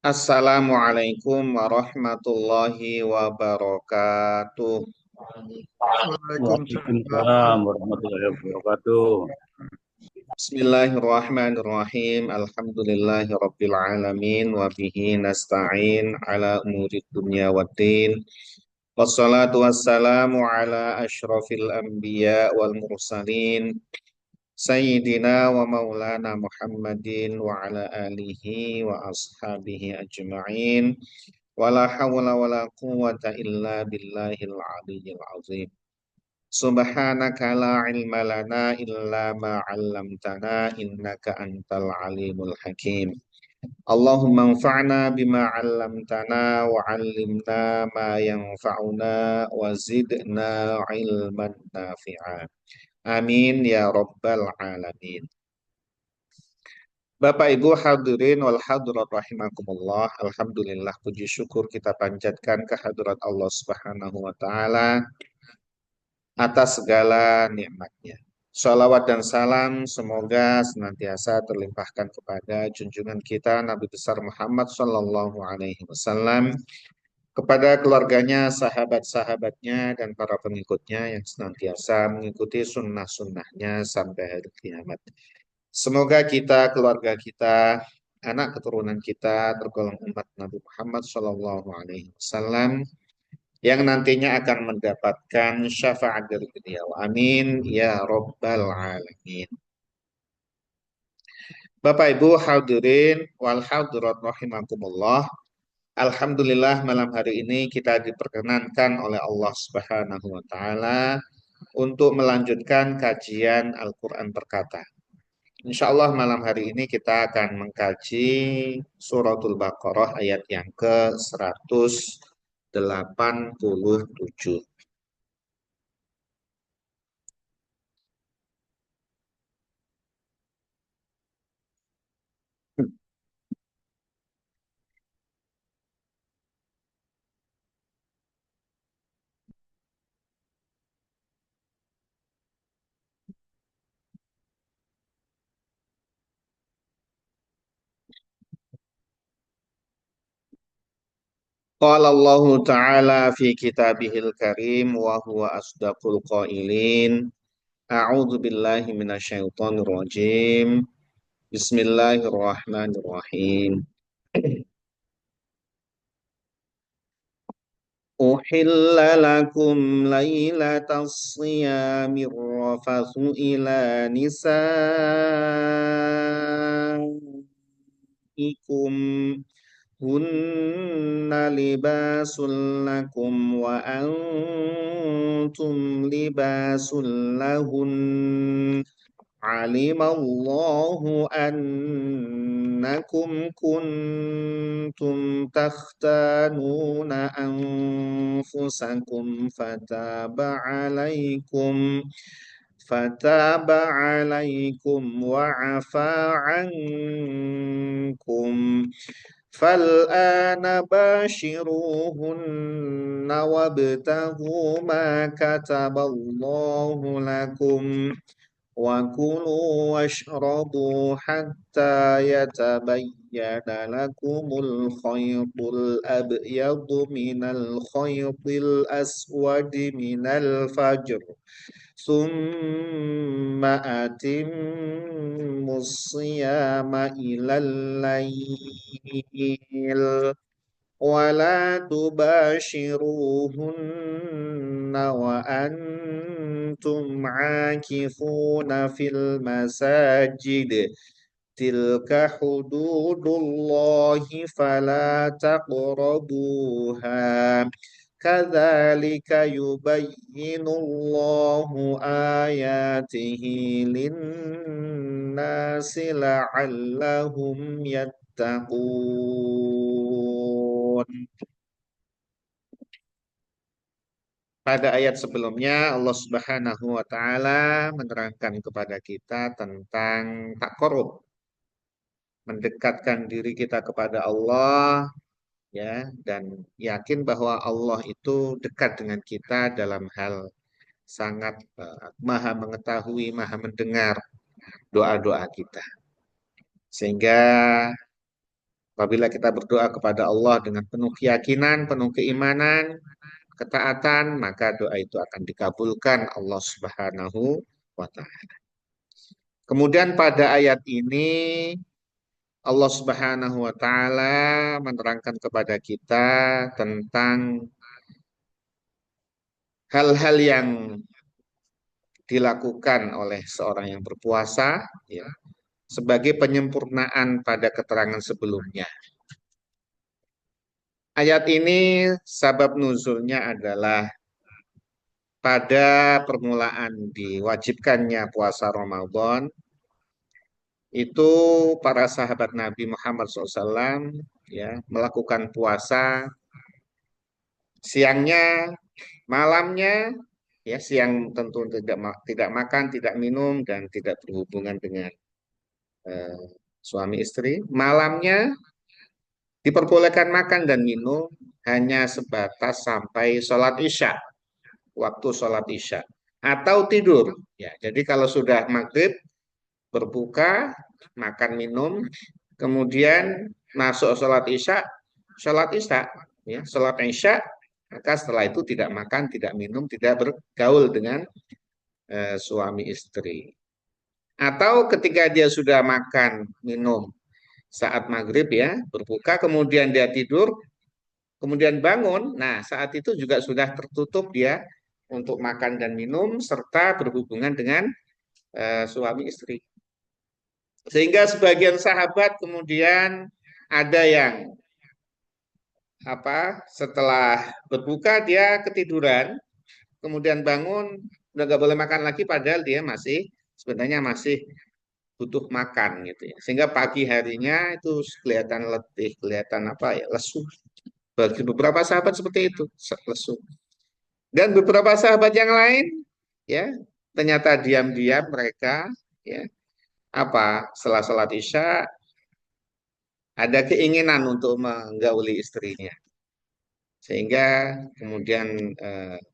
Assalamualaikum warahmatullahi wabarakatuh. Waalaikumsalam. Waalaikumsalam warahmatullahi wabarakatuh. Bismillahirrahmanirrahim. Alhamdulillahi rabbil alamin wa bihi nasta'in ala umuri dunya waddin. Wassalatu wassalamu ala asyrafil anbiya wal mursalin Sayyidina wa maulana Muhammadin wa ala alihi wa ashabihi ajma'in. Wala hawla wala quwwata illa billahil aliyyil azim. Subhanaka la ilma lana illa ma 'allamtana innaka antal alimul hakim. Allahumma anfa'na bima 'allamtana wa 'allimna ma yanfa'una wa zidna ilman nafi'a. Amin ya rabbal alamin. Bapak Ibu hadirin wal hadirat rahimakumullah. Alhamdulillah puji syukur kita panjatkan kehadirat Allah Subhanahu wa taala atas segala nikmatnya. Salawat dan salam semoga senantiasa terlimpahkan kepada junjungan kita Nabi besar Muhammad sallallahu alaihi wasallam, kepada keluarganya, sahabat-sahabatnya, dan para pengikutnya yang senantiasa mengikuti sunnah-sunnahnya sampai hari kiamat. Semoga kita, keluarga kita, anak keturunan kita tergolong umat Nabi Muhammad Shallallahu Alaihi Wasallam yang nantinya akan mendapatkan syafaat dari beliau. Amin ya Rabbal Alamin. Bapak Ibu hadirin wal hadirat rahimakumullah. Alhamdulillah malam hari ini kita diperkenankan oleh Allah Subhanahu wa taala untuk melanjutkan kajian Al-Qur'an Perkata. Insya Allah malam hari ini kita akan mengkaji suratul Baqarah ayat yang ke-187. Qala Allah Ta'ala fi kitabihil karim wa huwa asdaqul qailin. A'udzu billahi minasyaitonir rajim. Bismillahirrahmanirrahim. أحل لكم ليلة الصيام الرفث إلى نسائكم هن لباس لكم وأنتم لباس لهن علم الله أنكم كنتم تختانون أنفسكم فتاب عليكم وعفى عنكم فالآن باشروهن وابتغوا ما كتب الله لكم وكلوا واشربوا حتى يتبين لكم الخيط الأبيض من الخيط الأسود من الفجر ثم أتموا الصيام إلى الليل ولا تباشروهن وأنتم عاكفون في المساجد تلك حدود الله فلا تقربوها كذلك يبين الله آياته للناس لعلهم يتقون. Pada ayat sebelumnya Allah Subhanahu wa taala menerangkan kepada kita tentang takarub, mendekatkan diri kita kepada Allah, ya, dan yakin bahwa Allah itu dekat dengan kita dalam hal sangat maha mengetahui, maha mendengar doa-doa kita. Sehingga Apabila kita berdoa kepada Allah dengan penuh keyakinan, penuh keimanan, ketaatan, maka doa itu akan dikabulkan Allah Subhanahu wa taala. Kemudian pada ayat ini Allah Subhanahu wa taala menerangkan kepada kita tentang hal-hal yang dilakukan oleh seorang yang berpuasa, ya, sebagai penyempurnaan pada keterangan sebelumnya. Ayat ini sabab nuzulnya adalah pada permulaan diwajibkannya puasa Ramadan, itu para sahabat Nabi Muhammad SAW ya melakukan puasa siangnya, malamnya, ya siang tentu tidak makan, tidak minum dan tidak berhubungan dengan eh, suami istri. Malamnya diperbolehkan makan dan minum hanya sebatas sampai sholat isya, waktu sholat isya atau tidur. Ya, jadi kalau sudah maghrib berbuka, makan minum, kemudian masuk sholat isya, ya, sholat isya, maka setelah itu tidak makan, tidak minum, tidak bergaul dengan suami istri. Atau ketika dia sudah makan, minum saat maghrib ya, berbuka, kemudian dia tidur, kemudian bangun, nah saat itu juga sudah tertutup dia untuk makan dan minum serta berhubungan dengan suami istri. Sehingga sebagian sahabat kemudian ada yang setelah berbuka dia ketiduran, kemudian bangun udah gak boleh makan lagi padahal dia masih sebenarnya masih butuh makan gitu ya. Sehingga pagi harinya itu kelihatan letih, kelihatan lesu. Bagi beberapa sahabat seperti itu, lesu. Dan beberapa sahabat yang lain ya ternyata diam-diam mereka ya setelah sholat isya ada keinginan untuk menggauli istrinya sehingga kemudian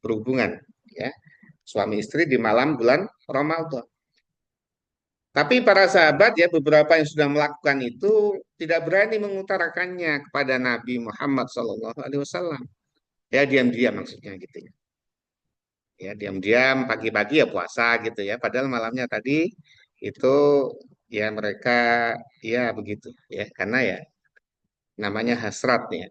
berhubungan ya suami istri di malam bulan Ramadan. Tapi para sahabat ya beberapa yang sudah melakukan itu tidak berani mengutarakannya kepada Nabi Muhammad SAW. Ya diam-diam maksudnya gitu ya. Ya diam-diam pagi-pagi ya puasa gitu ya. Padahal malamnya tadi itu ya mereka ya begitu ya karena ya namanya hasrat ya.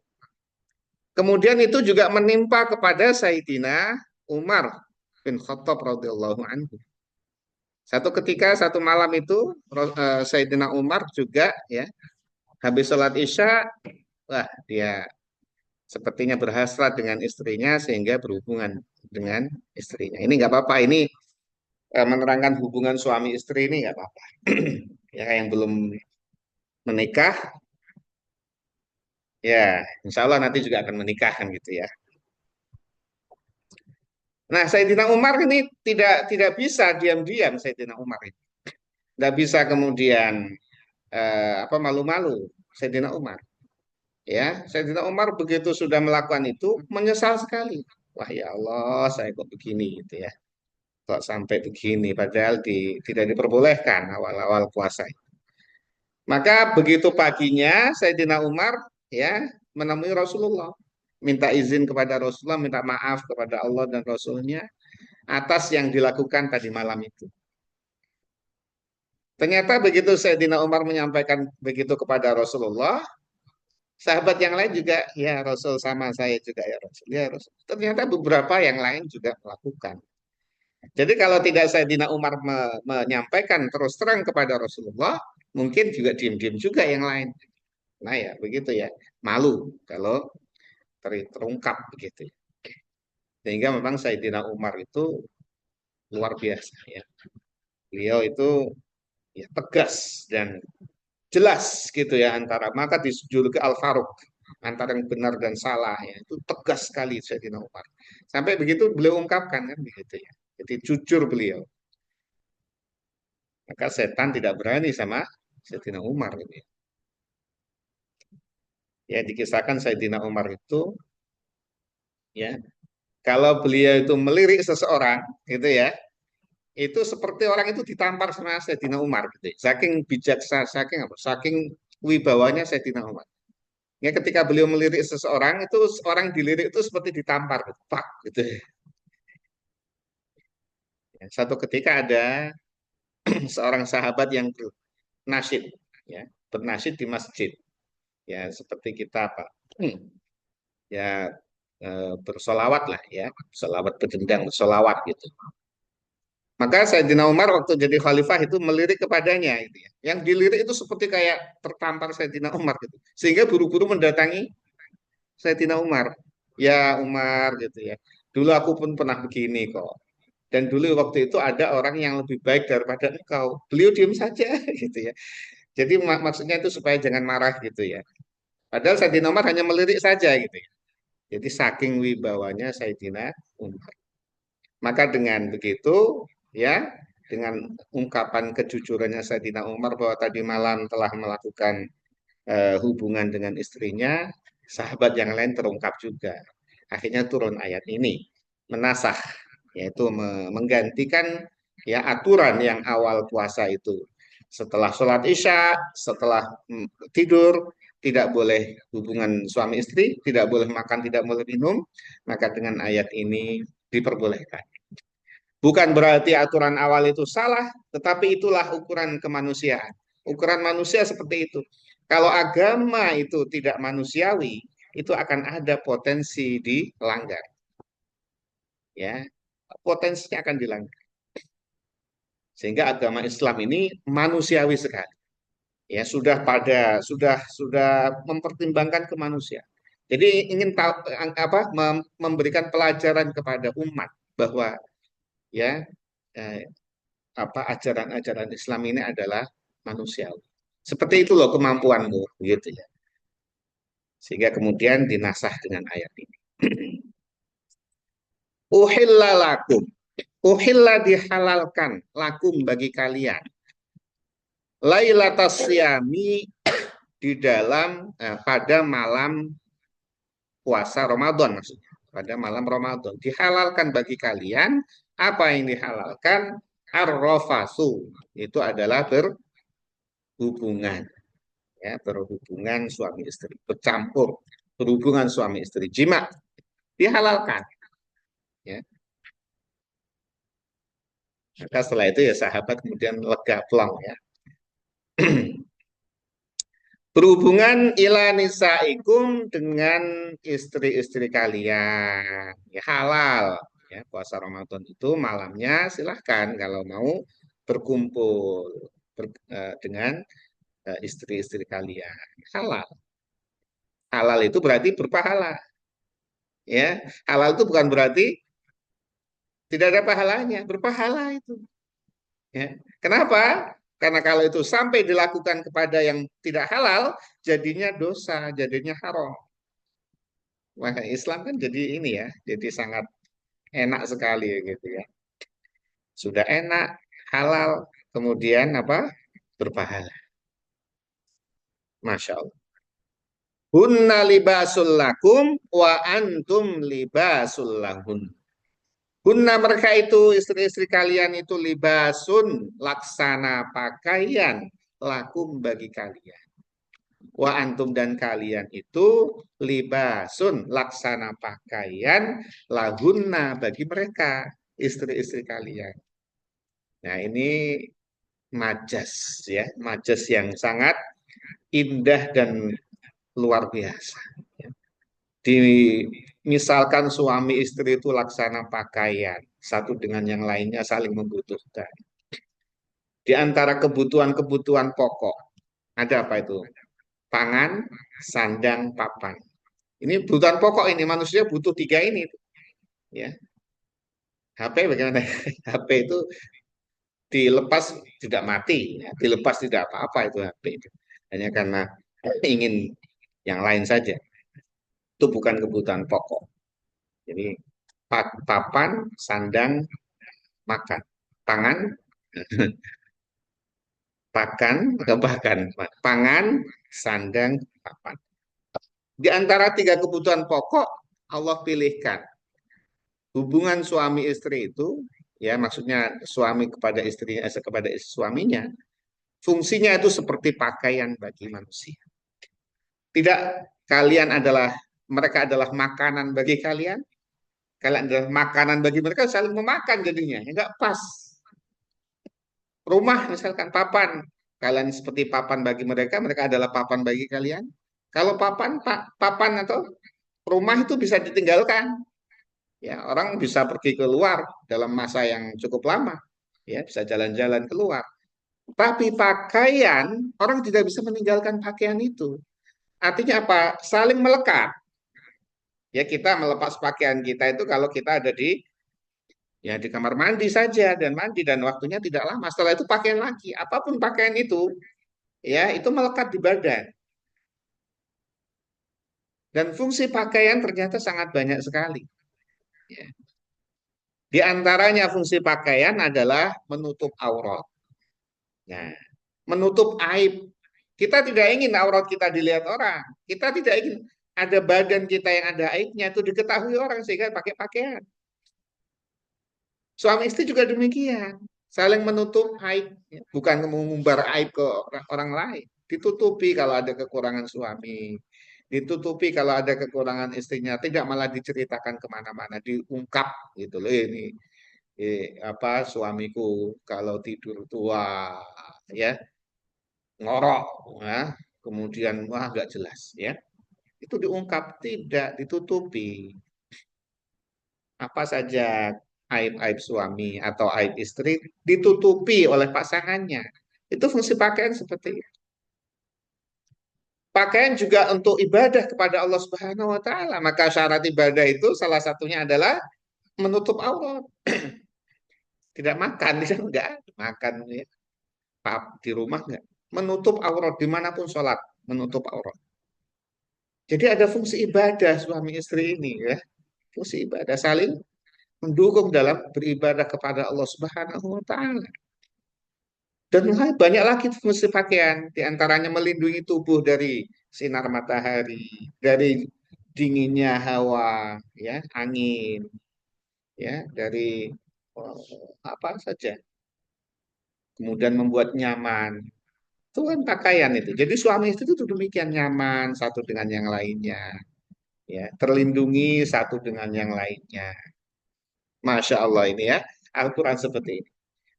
Kemudian itu juga menimpa kepada Sayyidina Umar bin Khattab radhiyallahu anhu. Satu ketika satu malam itu Sayyidina Umar juga ya habis sholat isya, wah dia sepertinya berhasrat dengan istrinya sehingga berhubungan dengan istrinya. Ini nggak apa-apa, ini menerangkan hubungan suami istri ini nggak apa-apa. Ya yang belum menikah, ya insya Allah nanti juga akan menikah kan gitu ya. Nah, Sayyidina Umar ini tidak bisa diam-diam Sayyidina Umar ini. Tidak bisa kemudian malu-malu Sayyidina Umar. Ya, Sayyidina Umar begitu sudah melakukan itu menyesal sekali. Wah ya Allah, saya kok begini gitu ya. Kok sampai begini padahal tidak diperbolehkan awal-awal puasa. Maka begitu paginya Sayyidina Umar ya menemui Rasulullah, minta izin kepada Rasulullah, minta maaf kepada Allah dan Rasulnya atas yang dilakukan tadi malam itu. Ternyata begitu Sayyidina Umar menyampaikan begitu kepada Rasulullah, sahabat yang lain juga, ya Rasul sama saya juga ya Rasul. Ya Rasul. Ternyata beberapa yang lain juga melakukan. Jadi kalau tidak Sayyidina Umar menyampaikan terus terang kepada Rasulullah, mungkin juga diam-diam juga yang lain. Nah ya begitu ya, malu kalau terungkap begitu. Sehingga memang Sayyidina Umar itu luar biasa ya. Beliau itu ya, tegas dan jelas gitu ya antara maka dijuluki Al-Faruq antara yang benar dan salah ya itu tegas sekali Sayyidina Umar sampai begitu beliau ungkapkan kan begitu ya jadi jujur beliau maka setan tidak berani sama Sayyidina Umar ini ya dikisahkan Sayyidina Umar itu ya kalau beliau itu melirik seseorang gitu ya itu seperti orang itu ditampar sama Sayyidina Umar gitu ya. Saking bijaksana saking wibawanya Sayyidina Umar Ya, ketika beliau melirik seseorang itu orang dilirik itu seperti ditampar, pak gitu. Ya, satu ketika ada seorang sahabat yang bernasib, ya, bernasib di masjid, ya seperti kita apa, ya bersolawat lah, ya, solawat berdendang, bersolawat gitu. Maka Sayyidina Umar waktu jadi khalifah itu melirik kepadanya, gitu ya. Yang dilirik itu seperti kayak tertampar Sayyidina Umar gitu, sehingga buru-buru mendatangi Sayyidina Umar. Ya Umar gitu ya. Dulu aku pun pernah begini kok. Dan dulu waktu itu ada orang yang lebih baik daripada engkau. Beliau diam saja gitu ya. Jadi maksudnya itu supaya jangan marah gitu ya. Padahal Sayyidina Umar hanya melirik saja gitu ya. Jadi saking wibawanya Sayyidina Umar. Maka dengan begitu ya, dengan ungkapan kejujurannya Sayyidina Umar bahwa tadi malam telah melakukan hubungan dengan istrinya, sahabat yang lain terungkap juga. Akhirnya turun ayat ini, menasah, yaitu menggantikan ya aturan yang awal puasa itu. Setelah sholat isya, setelah tidur, tidak boleh hubungan suami istri, tidak boleh makan, tidak boleh minum, maka dengan ayat ini diperbolehkan. Bukan berarti aturan awal itu salah, tetapi itulah ukuran kemanusiaan. Ukuran manusia seperti itu. Kalau agama itu tidak manusiawi, itu akan ada potensi dilanggar. Ya, potensinya akan dilanggar. Sehingga agama Islam ini manusiawi sekali. Ya, sudah mempertimbangkan kemanusiaan. Jadi ingin tahu apa memberikan pelajaran kepada umat bahwa ya eh, apa ajaran-ajaran Islam ini adalah manusiawi. Seperti itu loh kemampuanmu, gitu ya. Sehingga kemudian dinasah dengan ayat ini. Uhilla lakum. Uhilla dihalalkan lakum bagi kalian. Lailatas siyami di dalam pada malam puasa Ramadan maksudnya. Pada malam Ramadan dihalalkan bagi kalian apa yang dihalalkan ar-rafasu itu adalah berhubungan, ya, berhubungan suami istri, bercampur, berhubungan suami istri, jima dihalalkan, ya. Maka setelah itu ya sahabat kemudian lega plong ya. Berhubungan ila nisaikum dengan istri-istri kalian, ya halal, ya puasa Ramadan itu malamnya silahkan kalau mau berkumpul dengan istri-istri kalian, halal. Halal itu berarti berpahala, ya. Halal itu bukan berarti tidak ada pahalanya, berpahala itu. Ya. Kenapa? Karena kalau itu sampai dilakukan kepada yang tidak halal, jadinya dosa, jadinya haram. Maka Islam kan jadi ini ya, jadi sangat enak sekali gitu ya. Sudah enak, halal, kemudian apa? Berpahala. Masya Allah. Hunna libasul lakum wa antum libasul lahun. Hunna mereka itu istri-istri kalian itu libasun laksana pakaian lakum bagi kalian. Wa antum dan kalian itu libasun laksana pakaian lahunna bagi mereka istri-istri kalian. Nah ini majas ya, majas yang sangat indah dan luar biasa. Ya. Misalkan suami istri itu laksana pakaian, satu dengan yang lainnya saling membutuhkan. Di antara kebutuhan-kebutuhan pokok, ada apa itu? Pangan, sandang, papan. Ini kebutuhan pokok ini, manusia butuh tiga ini. Ya. HP bagaimana? HP itu dilepas tidak mati, ya. Dilepas tidak apa-apa itu HP itu. Hanya karena ingin yang lain saja. Itu bukan kebutuhan pokok. Jadi papan, sandang, makan. Pangan, pakan, bahkan pangan, sandang, papan. Di antara tiga kebutuhan pokok, Allah pilihkan hubungan suami istri itu, ya maksudnya suami kepada istrinya, kepada suaminya, fungsinya itu seperti pakaian bagi manusia. Tidak kalian adalah mereka adalah makanan bagi kalian, kalian adalah makanan bagi mereka, saling memakan jadinya, enggak pas. Rumah misalkan papan, kalian seperti papan bagi mereka, mereka adalah papan bagi kalian. Kalau papan atau rumah itu bisa ditinggalkan, ya orang bisa pergi keluar dalam masa yang cukup lama, ya bisa jalan-jalan keluar. Tapi pakaian, orang tidak bisa meninggalkan pakaian itu. Artinya apa? Saling melekat. Ya kita melepas pakaian kita itu kalau kita ada di ya di kamar mandi saja dan mandi dan waktunya tidak lama. Setelah itu pakaian lagi. Apapun pakaian itu, ya itu melekat di badan. Dan fungsi pakaian ternyata sangat banyak sekali. Ya. Di antaranya fungsi pakaian adalah menutup aurat. Nah, menutup aib. Kita tidak ingin aurat kita dilihat orang. Kita tidak ingin ada badan kita yang ada aibnya itu diketahui orang sehingga pakai pakaian. Suami istri juga demikian, saling menutup aib, ya. Bukan mengumbar aib ke orang lain. Ditutupi kalau ada kekurangan suami, ditutupi kalau ada kekurangan istrinya, tidak malah diceritakan kemana-mana, diungkap gitu loh ini. Apa suamiku kalau tidur tua ya ngorok, ya, kemudian wah nggak jelas ya. Itu diungkap, tidak ditutupi. Apa saja aib-aib suami atau aib istri ditutupi oleh pasangannya. Itu fungsi pakaian seperti itu. Pakaian juga untuk ibadah kepada Allah Subhanahu wa taala. Maka syarat ibadah itu salah satunya adalah menutup aurat. Tidak makan, tidak enggak makan ya. Di rumah enggak. Menutup aurat dimanapun sholat, menutup aurat. Jadi ada fungsi ibadah suami istri ini ya. Fungsi ibadah saling mendukung dalam beribadah kepada Allah Subhanahu wa taala. Dan banyak lagi fungsi pakaian, di antaranya melindungi tubuh dari sinar matahari, dari dinginnya hawa, ya, angin, ya, dari oh, apa saja. Kemudian membuat nyaman. Itu kan pakaian itu. Jadi suami istri itu demikian nyaman satu dengan yang lainnya, ya, terlindungi satu dengan yang lainnya. Masya Allah ini ya, Al-Quran seperti ini.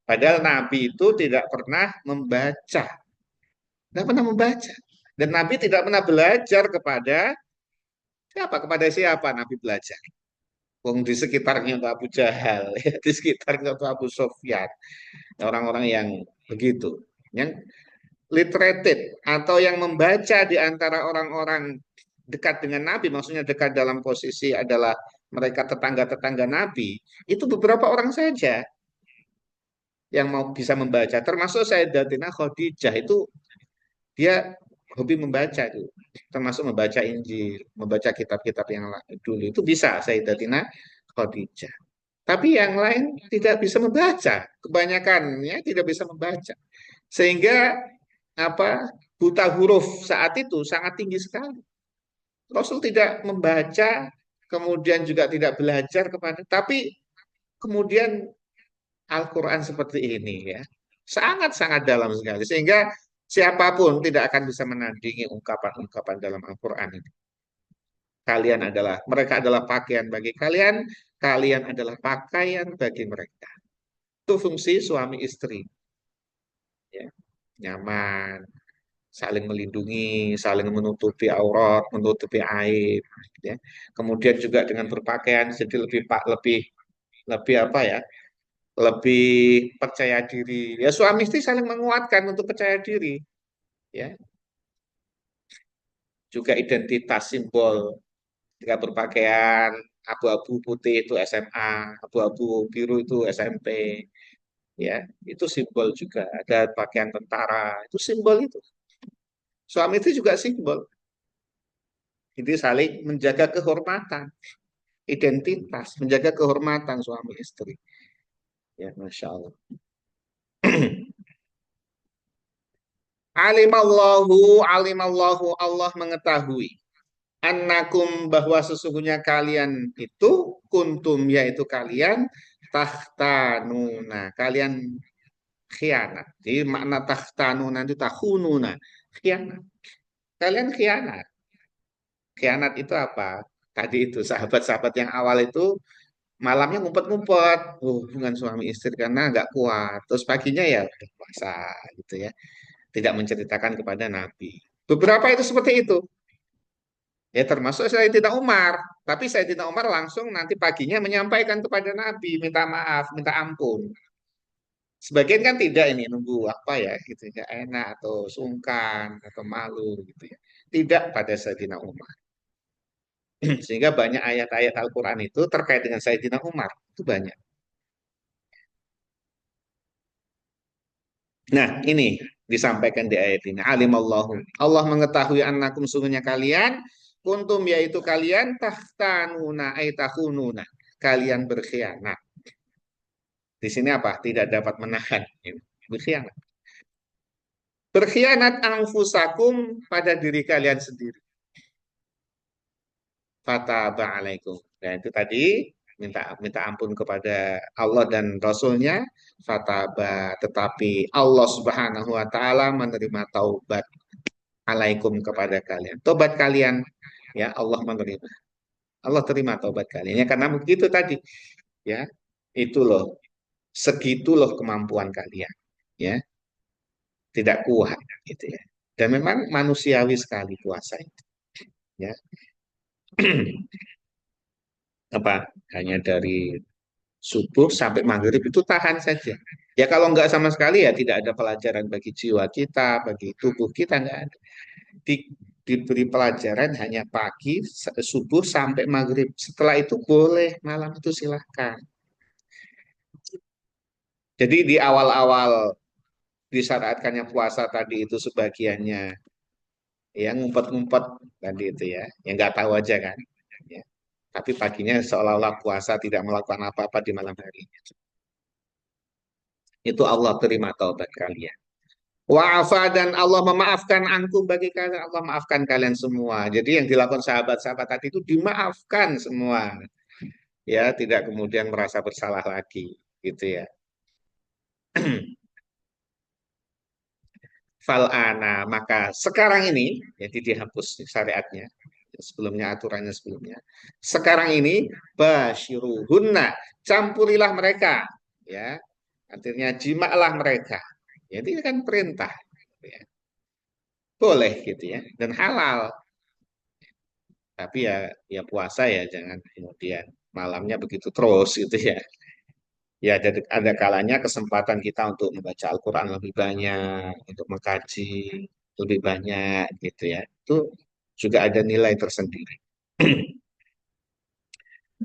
Padahal Nabi itu tidak pernah membaca. Tidak pernah membaca. Dan Nabi tidak pernah belajar kepada siapa? Kepada siapa Nabi belajar? Wong di sekitarnya untuk Abu Jahal, ya, di sekitarnya untuk Abu Sofyan, orang-orang yang begitu, yang literated atau yang membaca di antara orang-orang dekat dengan Nabi, maksudnya dekat dalam posisi adalah mereka tetangga-tetangga Nabi, itu beberapa orang saja yang mau bisa membaca, termasuk Sayyidatina Khadijah itu dia hobi membaca itu, termasuk membaca Injil, membaca kitab-kitab yang dulu itu bisa Sayyidatina Khadijah. Tapi yang lain tidak bisa membaca, kebanyakan ya tidak bisa membaca. Sehingga apa buta huruf saat itu sangat tinggi sekali. Rasul tidak membaca, kemudian juga tidak belajar kepada, tapi kemudian Al-Quran seperti ini ya, sangat-sangat dalam sekali. Sehingga siapapun tidak akan bisa menandingi ungkapan-ungkapan dalam Al-Quran ini. Mereka adalah pakaian bagi kalian, kalian adalah pakaian bagi mereka. Itu fungsi suami istri. Ya. Nyaman, saling melindungi, saling menutupi aurat, menutupi aib. Ya. Kemudian juga dengan berpakaian jadi lebih lebih apa ya? Lebih percaya diri. Ya suami istri saling menguatkan untuk percaya diri. Ya, juga identitas simbol ketika berpakaian abu-abu putih itu SMA, abu-abu biru itu SMP. Ya, itu simbol juga. Ada pakaian tentara, itu simbol itu. Suami itu juga simbol. Jadi saling menjaga kehormatan, identitas, menjaga kehormatan suami istri. Ya, Masya Allah. Alimallahu, Allah mengetahui. Annakum bahwa sesungguhnya kalian itu kuntum yaitu kalian tahtanuna kalian khianat. Jadi makna tahtanuna itu tahununa khianat. Kalian khianat. Khianat itu apa? Tadi itu sahabat-sahabat yang awal itu malamnya ngumpet-ngumpet, hubungan suami istri karena nggak kuat. Terus paginya ya udah puasa gitu ya, tidak menceritakan kepada Nabi. Beberapa itu seperti itu. Ya termasuk Sayyidina Umar. Tapi Sayyidina Umar langsung nanti paginya menyampaikan kepada Nabi, minta maaf, minta ampun. Sebagian kan tidak ini nunggu apa ya gitu ya enak atau sungkan atau malu gitu ya. Tidak pada Sayyidina Umar. Sehingga banyak ayat-ayat Al-Qur'an itu terkait dengan Sayyidina Umar. Itu banyak. Nah, ini disampaikan di ayat ini. Alimallahu. Allah mengetahui annakum sungguhnya kalian kuntum yaitu kalian tahtanuna ay tahununa. Kalian berkhianat. Di sini apa? Tidak dapat menahan. Berkhianat. Berkhianat anfusakum pada diri kalian sendiri. Fataba alaikum. Nah, itu tadi minta minta ampun kepada Allah dan Rasulnya. Fataba. Tetapi Allah Subhanahu wa taala menerima taubat alaikum kepada kalian. Tobat kalian ya Allah menerima. Allah terima taubat kalian. Ya karena begitu tadi ya. Itu loh, segitu loh kemampuan kalian ya, tidak kuat gitu ya. Dan memang manusiawi sekali puasa itu ya. Apa hanya dari subuh sampai maghrib itu tahan saja. Ya kalau nggak sama sekali ya tidak ada pelajaran bagi jiwa kita, bagi tubuh kita nggak ada. Di, diberi pelajaran hanya pagi, subuh sampai maghrib. Setelah itu boleh, malam itu silahkan. Jadi di awal-awal disyariatkannya puasa tadi itu sebagiannya ya ngumpet-ngumpet tadi itu ya, yang nggak tahu aja kan. Ya. Tapi paginya seolah-olah puasa tidak melakukan apa-apa di malam hari. Itu Allah terima taubat kalian. Wa'afa dan Allah memaafkan ankum bagi kalian, Allah maafkan kalian semua. Jadi yang dilakukan sahabat-sahabat tadi itu dimaafkan semua. Ya, tidak kemudian merasa bersalah lagi, gitu ya. Fal'ana, maka sekarang ini, jadi dihapus syariatnya, sebelumnya aturannya sebelumnya. Sekarang ini, basyiruhunna, campurilah mereka. Ya, artinya jimaklah mereka. Jadi ini kan perintah. Ya. Boleh gitu ya, dan halal. Tapi ya ya puasa ya jangan kemudian malamnya begitu terus gitu ya. Ya ada kalanya kesempatan kita untuk membaca Al-Quran lebih banyak, untuk mengkaji lebih banyak gitu ya. Itu juga ada nilai tersendiri.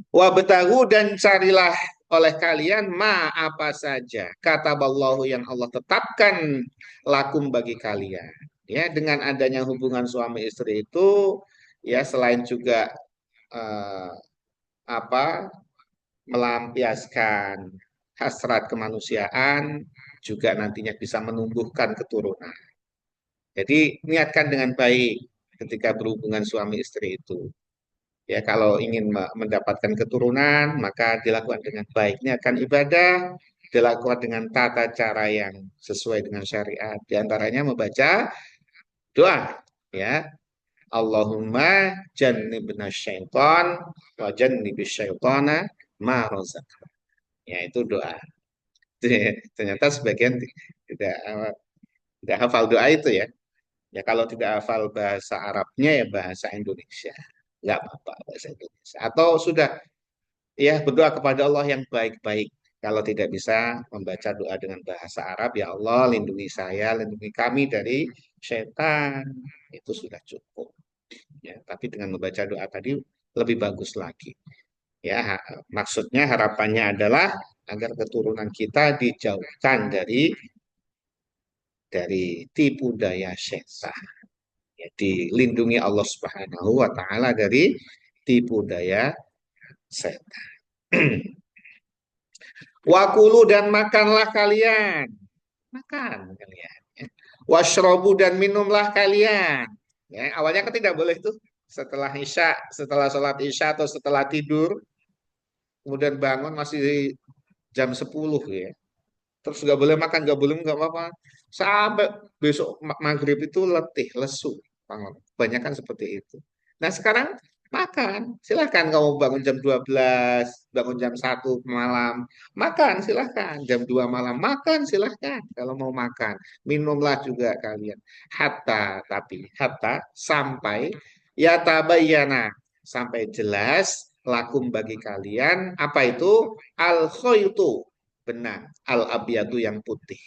Wabtahu dan carilah oleh kalian ma apa saja kata Allah yang Allah tetapkan lakum bagi kalian. Ya, dengan adanya hubungan suami istri itu ya selain juga eh, apa melampiaskan hasrat kemanusiaan juga nantinya bisa menumbuhkan keturunan. Jadi niatkan dengan baik ketika berhubungan suami istri itu. Ya kalau ingin mendapatkan keturunan maka dilakukan dengan baik. Niatkan ibadah dilakukan dengan tata cara yang sesuai dengan syariat. Di antaranya membaca doa ya. Allahumma jannibna syaitan wa jannibis syaitana ma razaqtana. Ya itu doa. Ternyata sebagian tidak tidak hafal doa itu ya. Ya kalau tidak hafal bahasa Arabnya ya bahasa Indonesia. Nggak apa-apa bahasa Indonesia. Atau sudah ya berdoa kepada Allah yang baik-baik. Kalau tidak bisa membaca doa dengan bahasa Arab, ya Allah lindungi saya, lindungi kami dari setan. Itu sudah cukup. Ya, tapi dengan membaca doa tadi lebih bagus lagi. Ya, maksudnya harapannya adalah agar keturunan kita dijauhkan dari tipu daya setan. Ya, dilindungi Allah Subhanahu wa taala dari tipu daya setan. Wakulu dan makanlah kalian. Makan kalian. Ya. Washrobu dan minumlah kalian. Ya, awalnya kan tidak boleh tuh. Setelah isya, setelah sholat isya atau setelah tidur, kemudian bangun masih jam 10 ya. Terus nggak boleh makan, nggak boleh nggak apa-apa. Sampai besok maghrib itu letih, lesu. Kebanyakan seperti itu. Nah sekarang makan, silahkan kamu bangun jam 12, bangun jam 1 malam, makan silahkan, jam 2 malam, makan silahkan kalau mau makan, minumlah juga kalian. Hatta sampai ya tabayyana, sampai jelas lakum bagi kalian, apa itu? Al khaytu, benang, al abyadu yang putih.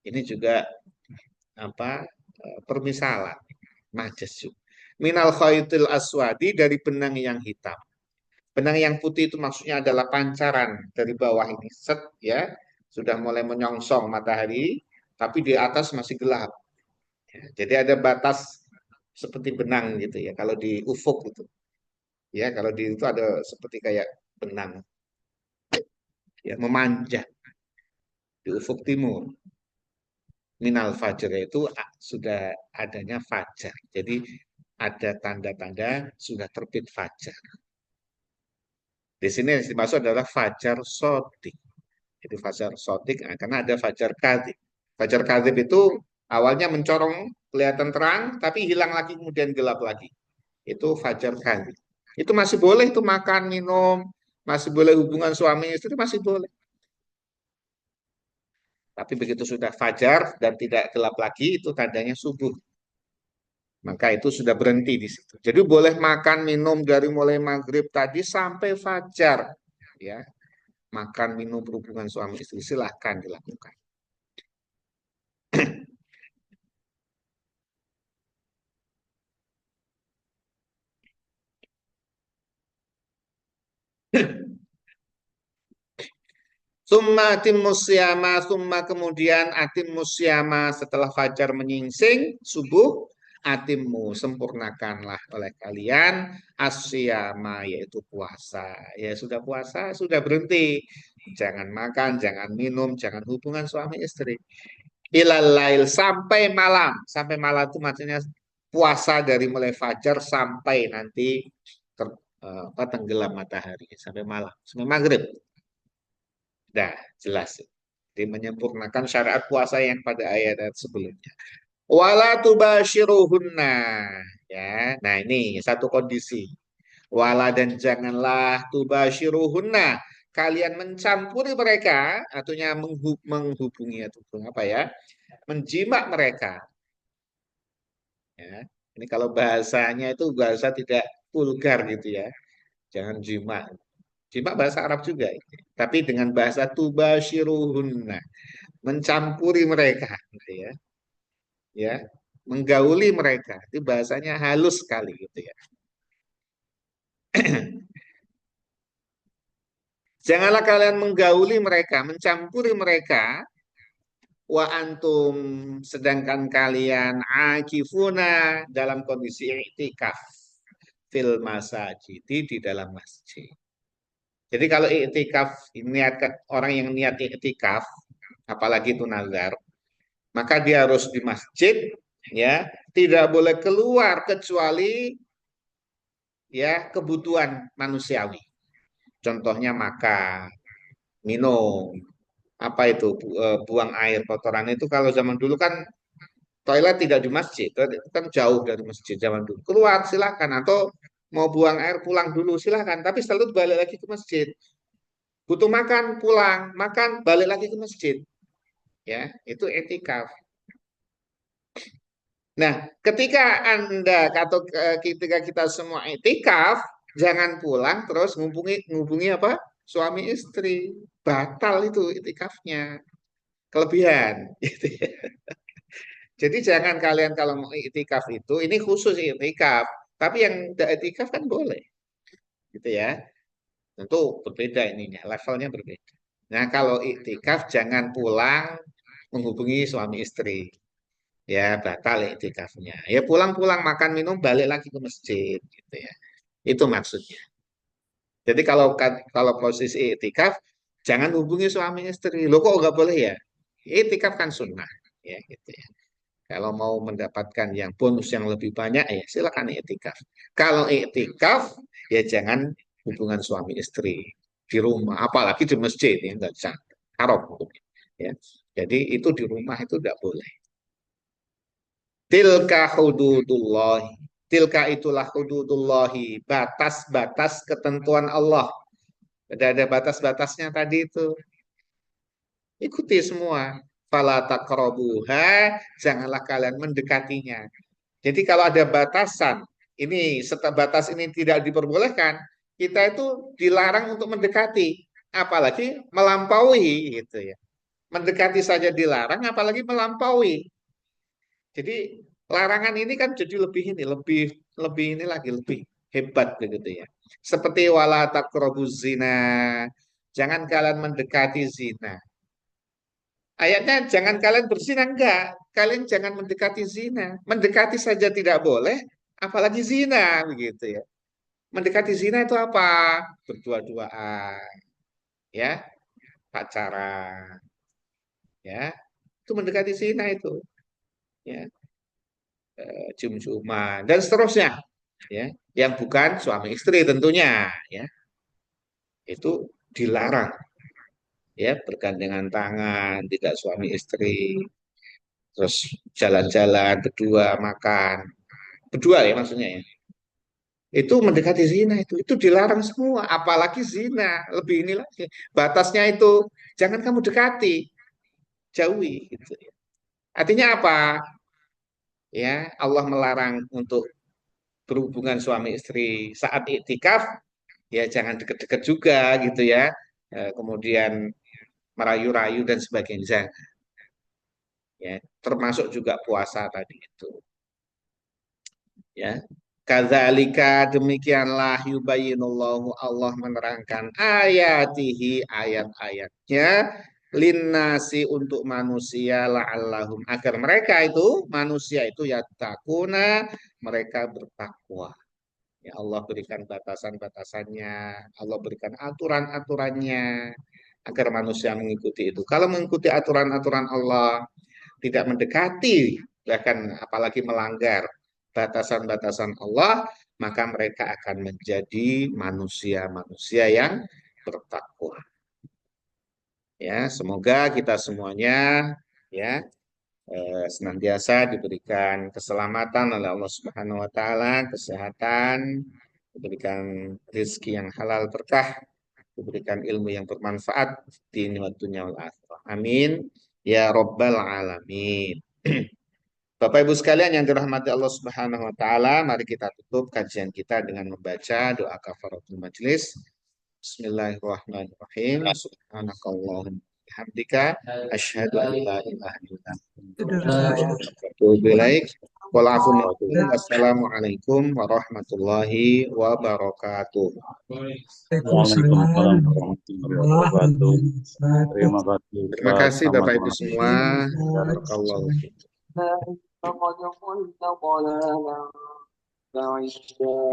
Ini juga apa permisalan majas juga. Minal khaytil aswadi, dari benang yang hitam. Benang yang putih itu maksudnya adalah pancaran dari bawah ini set ya, sudah mulai menyongsong matahari, tapi di atas masih gelap. Ya, jadi ada batas seperti benang gitu ya. Kalau di ufuk itu ya, kalau di itu ada seperti kayak benang ya memanjang di ufuk timur. Minal fajar itu sudah adanya fajar. Jadi ada tanda-tanda sudah terbit fajar. Di sini yang dimaksud adalah fajar sodik. Itu fajar sodik, nah, karena ada fajar kadib. Fajar kadib itu awalnya mencorong, kelihatan terang, tapi hilang lagi, kemudian gelap lagi. Itu fajar kadib. Itu masih boleh itu makan, minum, masih boleh hubungan suami istri, masih boleh. Tapi begitu sudah fajar dan tidak gelap lagi, itu tandanya subuh. Maka itu sudah berhenti di situ. Jadi boleh makan, minum dari mulai maghrib tadi sampai fajar. Ya, makan, minum, berhubungan suami istri silahkan dilakukan. Summa atim musyama, summa kemudian atim musyama, setelah fajar menyingsing, subuh, atimmu, sempurnakanlah oleh kalian asyama, yaitu puasa. Ya sudah puasa, sudah berhenti. Jangan makan, jangan minum, jangan hubungan suami istri. Ilal lail, sampai malam. Sampai malam itu maksudnya puasa dari mulai fajar sampai nanti ter, tenggelam matahari. Sampai malam, sampai maghrib. Dah, jelas. Jadi menyempurnakan syariat puasa yang pada ayat sebelumnya. Wala tubashiruhunna. Ya, nah ini satu kondisi. Wala, dan janganlah tubashiruhunna. Kalian mencampuri mereka, artinya menghubungi atau apa ya? Menjimak mereka. Ya. Ini kalau bahasanya itu bahasa tidak vulgar gitu ya. Jangan jima. Jima bahasa Arab juga. Tapi dengan bahasa tubashiruhunna, mencampuri mereka gitu ya, ya, menggauli mereka, itu bahasanya halus sekali gitu ya. Janganlah kalian menggauli mereka, mencampuri mereka, wa antum, sedangkan kalian akifuna, dalam kondisi iktikaf fil masajid, di dalam masjid. Jadi kalau iktikaf, niatkan orang yang niat iktikaf, apalagi itu nazar, maka dia harus di masjid, ya, tidak boleh keluar kecuali ya kebutuhan manusiawi. Contohnya makan, minum, apa itu buang air kotoran itu, kalau zaman dulu kan toilet tidak di masjid, itu kan jauh dari masjid zaman dulu. Keluar silakan, atau mau buang air pulang dulu silakan, tapi selalu balik lagi ke masjid. Butuh makan, pulang, makan, balik lagi ke masjid. Ya, itu etikaf. Nah, ketika Anda atau ketika kita semua itikaf, jangan pulang terus ngubungi apa? Suami istri. Batal itu itikafnya. Kelebihan. Gitu ya. Jadi jangan kalian kalau mau itikaf itu, ini khusus itikaf. Tapi yang tidak itikaf kan boleh. Gitu ya. Tentu berbeda ininya, levelnya berbeda. Nah, kalau iktikaf jangan pulang menghubungi suami istri. Ya batal iktikafnya. Ya pulang-pulang makan minum balik lagi ke masjid gitu ya. Itu maksudnya. Jadi kalau posisi iktikaf jangan hubungi suami istri. Lo kok nggak boleh ya? Iktikaf kan sunnah ya gitu ya. Kalau mau mendapatkan yang bonus yang lebih banyak ya silakan iktikaf. Kalau iktikaf ya jangan hubungan suami istri di rumah, apalagi di masjid ya enggak bisa. Haram hukumnya. Ya. Jadi itu di rumah itu tidak boleh. Tilka hududullah. Tilka itulah hududullahi, batas-batas ketentuan Allah. Ada batas-batasnya tadi itu. Ikuti semua. Fala taqrabuha, janganlah kalian mendekatinya. Jadi kalau ada batasan, ini setelah batas ini tidak diperbolehkan, kita itu dilarang untuk mendekati, apalagi melampaui gitu ya. Mendekati saja dilarang, apalagi melampaui. Jadi larangan ini kan jadi lebih ini, lebih lebih ini lagi lebih hebat begitu ya. Seperti wala taqrabuz zina. Jangan kalian mendekati zina. Ayatnya jangan kalian berzina, enggak. Kalian jangan mendekati zina. Mendekati saja tidak boleh, apalagi zina begitu ya. Mendekati zina itu apa? Berdua-duaan, ya, pacaran, ya. Itu mendekati zina itu, ya, cium-ciuman dan seterusnya, ya. Yang bukan suami istri tentunya, ya. Itu dilarang, ya, bergandengan tangan, tidak suami istri, terus jalan-jalan berdua makan. Berdua ya maksudnya ya. Itu mendekati zina itu dilarang semua, apalagi zina. Lebih ini lagi. Batasnya itu jangan kamu dekati, jauhi gitu ya. Artinya apa? Ya, Allah melarang untuk berhubungan suami istri saat iktikaf, ya jangan deket-deket juga gitu ya. Kemudian merayu-rayu dan sebagainya, jangan, ya. Termasuk juga puasa tadi itu. Ya. Kadzalika demikianlah yubayyinullahu Allah menerangkan ayatihi ayat-ayatnya linnasi untuk manusia la'allahum agar mereka itu manusia itu yattaquna mereka bertakwa. Ya Allah berikan batasan-batasannya, Allah berikan aturan-aturannya agar manusia mengikuti itu. Kalau mengikuti aturan-aturan Allah tidak mendekati, bahkan apalagi melanggar batasan-batasan Allah, maka mereka akan menjadi manusia-manusia yang bertakwa. Ya, semoga kita semuanya ya senantiasa diberikan keselamatan oleh Allah Subhanahu wa taala, kesehatan, diberikan rezeki yang halal berkah, diberikan ilmu yang bermanfaat di dunia wal akhirah. Amin ya rabbal alamin. Bapak Ibu sekalian yang dirahmati Allah Subhanahu wa taala, mari kita tutup kajian kita dengan membaca doa kafaratul majelis. Bismillahirrahmanirrahim. Subhanakallahumma bihamdika asyhadu an la ilaha illa anta astaghfiruka wa atubu ilaik. Wassalamualaikum warahmatullahi wabarakatuh. Waalaikumsalam Waalaikumsalam warahmatullahi warahmatullahi wabarakatuh. wabarakatuh. Terima kasih Terima Ustaz. kasih Selamat Bapak Ibu malam. semua. Barakallahu fiikum. فقد ضل ضلالا بعيدا